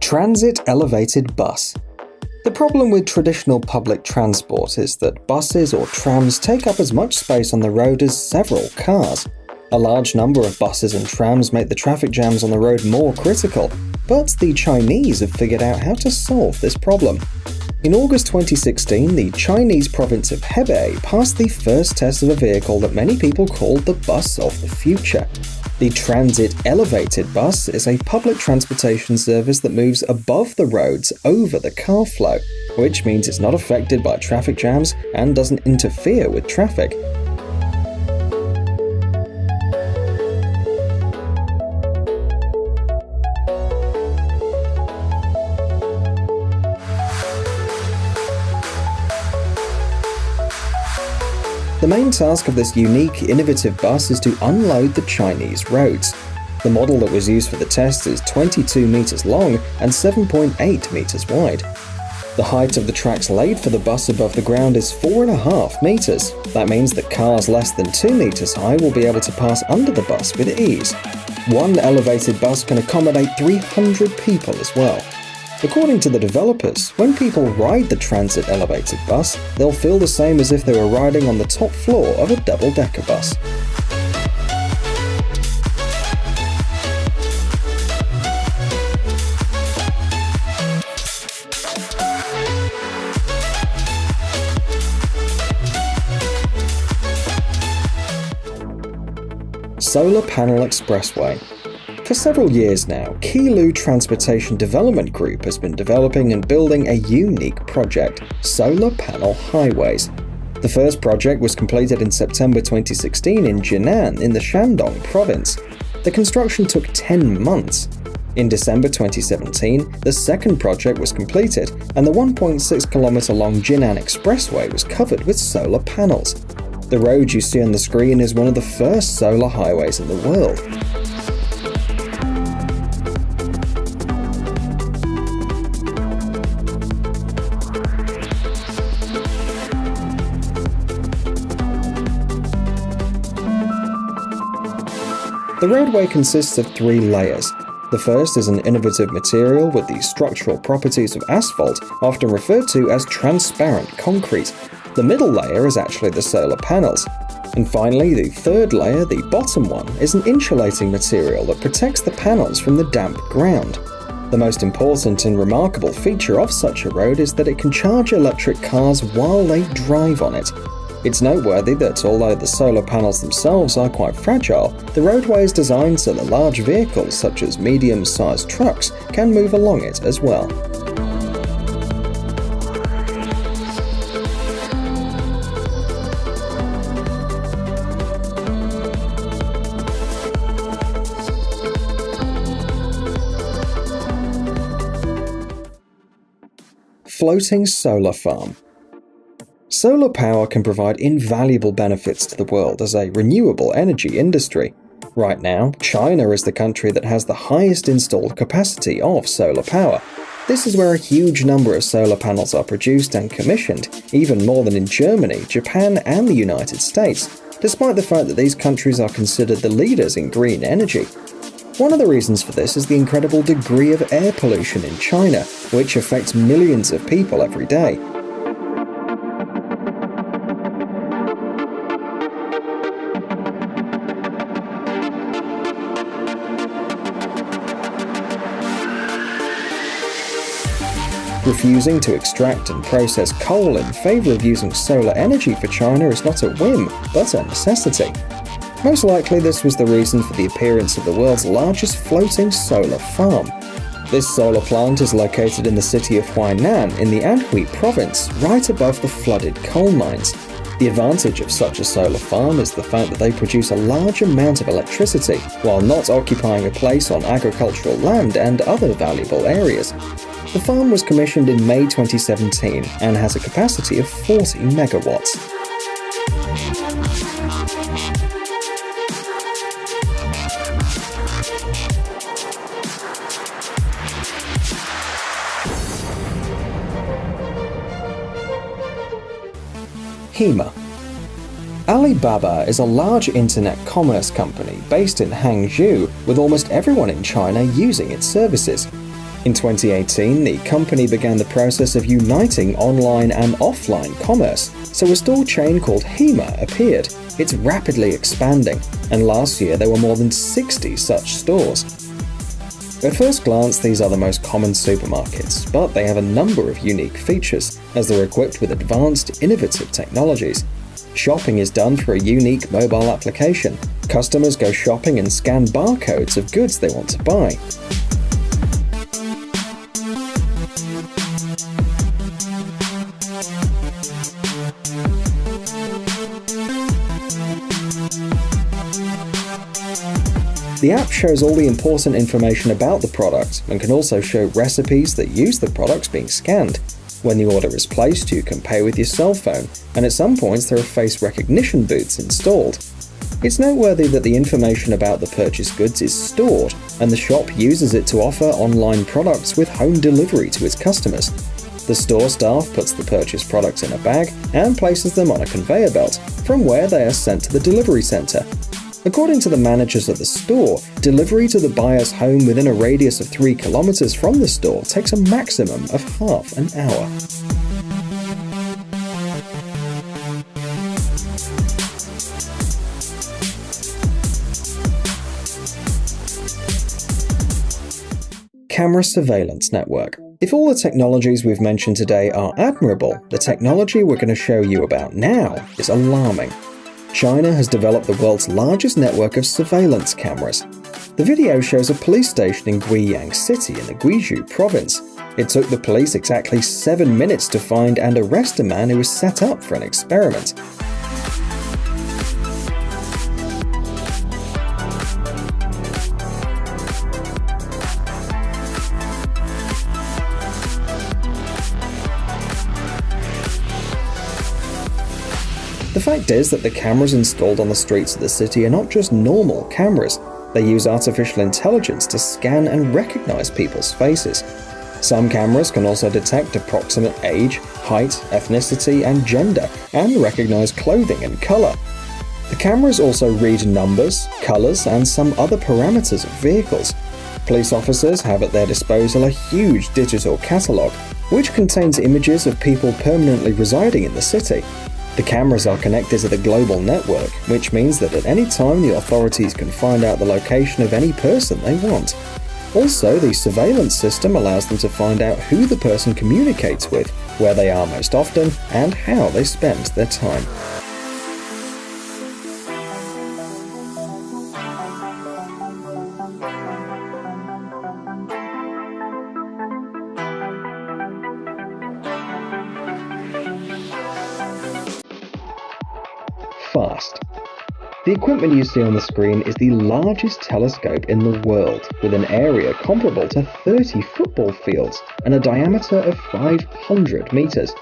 Transit elevated bus. The problem with traditional public transport is that buses or trams take up as much space on the road as several cars. A large number of buses and trams make the traffic jams on the road more critical, but the Chinese have figured out how to solve this problem. In August 2016, the Chinese province of Hebei passed the first test of a vehicle that many people called the bus of the future. The Transit Elevated Bus is a public transportation service that moves above the roads over the car flow, which means it's not affected by traffic jams and doesn't interfere with traffic. The main task of this unique, innovative bus is to unload the Chinese roads. The model that was used for the test is 22 meters long and 7.8 meters wide. The height of the tracks laid for the bus above the ground is 4.5 meters. That means that cars less than 2 meters high will be able to pass under the bus with ease. One elevated bus can accommodate 300 people as well. According to the developers, when people ride the Transit Elevated Bus, they'll feel the same as if they were riding on the top floor of a double-decker bus. Solar Panel Expressway. For several years now, Qilu Transportation Development Group has been developing and building a unique project, solar panel highways. The first project was completed in September 2016 in Jinan in the Shandong province. The construction took 10 months. In December 2017, the second project was completed, and the 1.6-kilometer long Jinan Expressway was covered with solar panels. The road you see on the screen is one of the first solar highways in the world. The roadway consists of 3 layers. The first is an innovative material with the structural properties of asphalt, often referred to as transparent concrete. The middle layer is actually the solar panels. And finally, the third layer, the bottom one, is an insulating material that protects the panels from the damp ground. The most important and remarkable feature of such a road is that it can charge electric cars while they drive on it. It's noteworthy that although the solar panels themselves are quite fragile, the roadway is designed so that large vehicles such as medium-sized trucks can move along it as well. Floating solar farm. Solar power can provide invaluable benefits to the world as a renewable energy industry. Right now, China is the country that has the highest installed capacity of solar power. This is where a huge number of solar panels are produced and commissioned, even more than in Germany, Japan, and the United States, despite the fact that these countries are considered the leaders in green energy. One of the reasons for this is the incredible degree of air pollution in China, which affects millions of people every day. Refusing to extract and process coal in favor of using solar energy for China is not a whim, but a necessity. Most likely this was the reason for the appearance of the world's largest floating solar farm. This solar plant is located in the city of Huainan in the Anhui province, right above the flooded coal mines. The advantage of such a solar farm is the fact that they produce a large amount of electricity, while not occupying a place on agricultural land and other valuable areas. The farm was commissioned in May 2017 and has a capacity of 40 megawatts. Hema. Alibaba is a large internet commerce company based in Hangzhou, with almost everyone in China using its services. In 2018, the company began the process of uniting online and offline commerce, so a store chain called Hema appeared. It's rapidly expanding, and last year there were more than 60 such stores. At first glance, these are the most common supermarkets, but they have a number of unique features, as they're equipped with advanced, innovative technologies. Shopping is done through a unique mobile application. Customers go shopping and scan barcodes of goods they want to buy. The app shows all the important information about the product and can also show recipes that use the products being scanned. When the order is placed, you can pay with your cell phone, and at some points there are face recognition booths installed. It's noteworthy that the information about the purchased goods is stored, and the shop uses it to offer online products with home delivery to its customers. The store staff puts the purchased products in a bag and places them on a conveyor belt, from where they are sent to the delivery center. According to the managers of the store, delivery to the buyer's home within a radius of 3 kilometers from the store takes a maximum of half an hour. Camera surveillance network. If all the technologies we've mentioned today are admirable, the technology we're going to show you about now is alarming. China has developed the world's largest network of surveillance cameras. The video shows a police station in Guiyang City in the Guizhou province. It took the police exactly 7 minutes to find and arrest a man who was set up for an experiment. The fact is that the cameras installed on the streets of the city are not just normal cameras. They use artificial intelligence to scan and recognize people's faces. Some cameras can also detect approximate age, height, ethnicity, and gender, and recognize clothing and color. The cameras also read numbers, colors, and some other parameters of vehicles. Police officers have at their disposal a huge digital catalog, which contains images of people permanently residing in the city. The cameras are connected to the global network, which means that at any time the authorities can find out the location of any person they want. Also, the surveillance system allows them to find out who the person communicates with, where they are most often, and how they spend their time. FAST. The equipment you see on the screen is the largest telescope in the world, with an area comparable to 30 football fields and a diameter of 500 meters.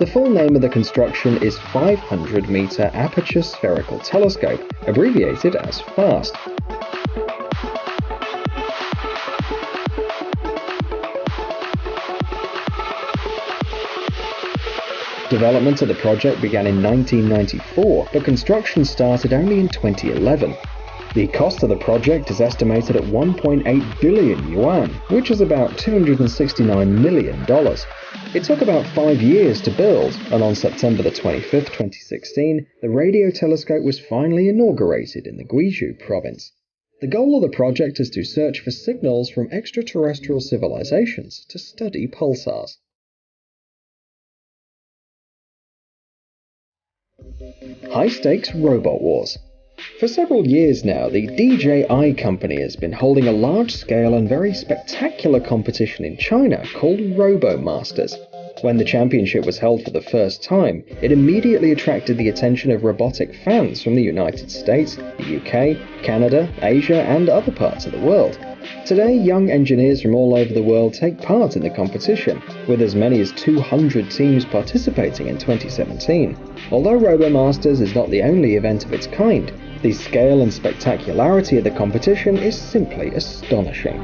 The full name of the construction is 500-meter Aperture Spherical Telescope, abbreviated as FAST. Development of the project began in 1994, but construction started only in 2011. The cost of the project is estimated at 1.8 billion yuan, which is about $269 million. It took about 5 years to build, and on September the 25th, 2016, the radio telescope was finally inaugurated in the Guizhou province. The goal of the project is to search for signals from extraterrestrial civilizations to study pulsars. High-stakes robot wars. For several years now, the DJI company has been holding a large-scale and very spectacular competition in China called RoboMasters. When the championship was held for the first time, it immediately attracted the attention of robotic fans from the United States, the UK, Canada, Asia, and other parts of the world. Today, young engineers from all over the world take part in the competition, with as many as 200 teams participating in 2017. Although RoboMasters is not the only event of its kind, the scale and spectacularity of the competition is simply astonishing.